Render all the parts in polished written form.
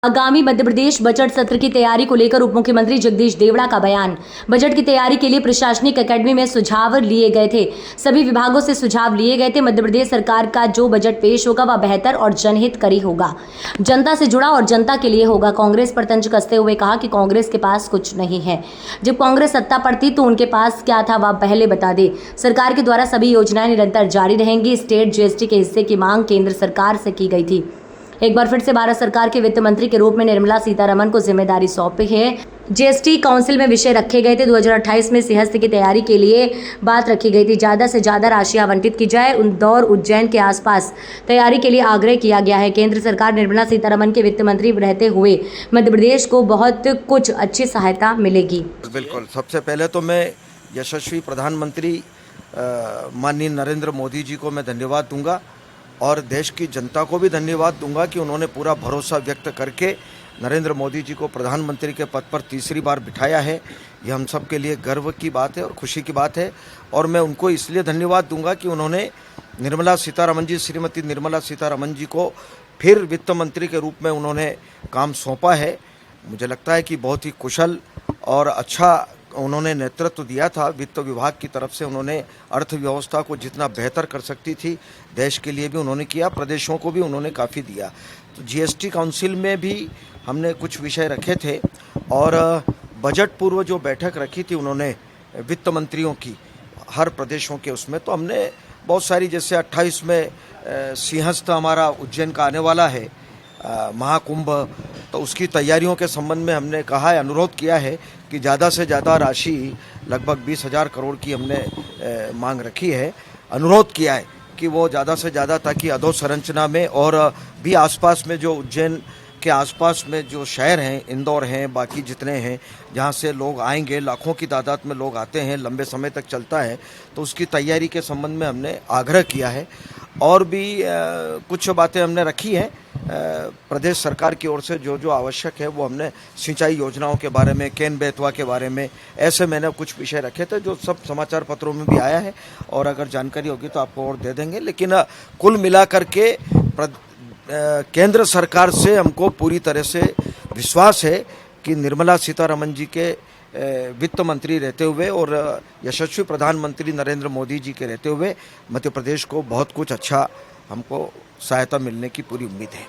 आगामी मध्य प्रदेश बजट सत्र की तैयारी को लेकर उप मुख्यमंत्री जगदीश देवड़ा का बयान। बजट की तैयारी के लिए प्रशासनिक अकेडमी में सुझाव लिए गए थे। सभी विभागों से सुझाव लिए गए थे। मध्य प्रदेश सरकार का जो बजट पेश होगा वह बेहतर और जनहितकारी होगा, जनता से जुड़ा और जनता के लिए होगा। कांग्रेस पर तंज कसते हुए कहा कि कांग्रेस के पास कुछ नहीं है। जब कांग्रेस सत्ता पर थी तो उनके पास क्या था वह पहले बता दे। सरकार के द्वारा सभी योजनाएं निरंतर जारी रहेंगी। स्टेट जीएसटी के हिस्से की मांग केंद्र सरकार से की गई थी। एक बार फिर से भारत सरकार के वित्त मंत्री के रूप में निर्मला सीतारमण को जिम्मेदारी सौंपी है। जीएसटी काउंसिल में विषय रखे गए थे। 2028 में सिंहस्थ की तैयारी के लिए बात रखी गई थी। ज़्यादा से ज़्यादा राशि आवंटित की जाए। इंदौर उज्जैन के आसपास तैयारी के लिए आग्रह किया गया है। केंद्र सरकार निर्मला सीतारमण के वित्त मंत्री रहते हुए मध्य प्रदेश को बहुत कुछ अच्छी सहायता मिलेगी। बिल्कुल, सबसे पहले तो मैं यशस्वी प्रधानमंत्री माननीय नरेंद्र मोदी जी को मैं धन्यवाद दूंगा और देश की जनता को भी धन्यवाद दूंगा कि उन्होंने पूरा भरोसा व्यक्त करके नरेंद्र मोदी जी को प्रधानमंत्री के पद पर तीसरी बार बिठाया है। यह हम सब के लिए गर्व की बात है और खुशी की बात है। और मैं उनको इसलिए धन्यवाद दूंगा कि उन्होंने श्रीमती निर्मला सीतारमण जी को फिर वित्त मंत्री के रूप में उन्होंने काम सौंपा है। मुझे लगता है कि बहुत ही कुशल और अच्छा उन्होंने नेतृत्व दिया था। वित्त विभाग की तरफ से उन्होंने अर्थव्यवस्था को जितना बेहतर कर सकती थी देश के लिए भी उन्होंने किया, प्रदेशों को भी उन्होंने काफ़ी दिया। तो जीएसटी काउंसिल में भी हमने कुछ विषय रखे थे और बजट पूर्व जो बैठक रखी थी उन्होंने वित्त मंत्रियों की हर प्रदेशों के, उसमें तो हमने बहुत सारी, जैसे 28 में सिंहस्थ हमारा उज्जैन का आने वाला है महाकुंभ, तो उसकी तैयारियों के संबंध में हमने कहा है, अनुरोध किया है कि ज़्यादा से ज़्यादा राशि लगभग 20,000 करोड़ की हमने मांग रखी है। अनुरोध किया है कि वो ज़्यादा से ज़्यादा, ताकि अधोसंरचना में और भी आसपास में जो उज्जैन के आसपास में जो शहर हैं, इंदौर हैं, बाकी जितने हैं जहाँ से लोग आएंगे, लाखों की तादाद में लोग आते हैं, लंबे समय तक चलता है, तो उसकी तैयारी के संबंध में हमने आग्रह किया है। और भी कुछ बातें हमने रखी हैं प्रदेश सरकार की ओर से, जो जो आवश्यक है वो हमने सिंचाई योजनाओं के बारे में, केन बेतवा के बारे में, ऐसे मैंने कुछ विषय रखे थे जो सब समाचार पत्रों में भी आया है और अगर जानकारी होगी तो आपको और दे देंगे। लेकिन कुल मिलाकर के केंद्र सरकार से हमको पूरी तरह से विश्वास है कि निर्मला सीतारमण जी के वित्त मंत्री रहते हुए और यशस्वी प्रधानमंत्री नरेंद्र मोदी जी के रहते हुए मध्य प्रदेश को बहुत कुछ अच्छा हमको सहायता मिलने की पूरी उम्मीद है।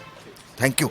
Thank you.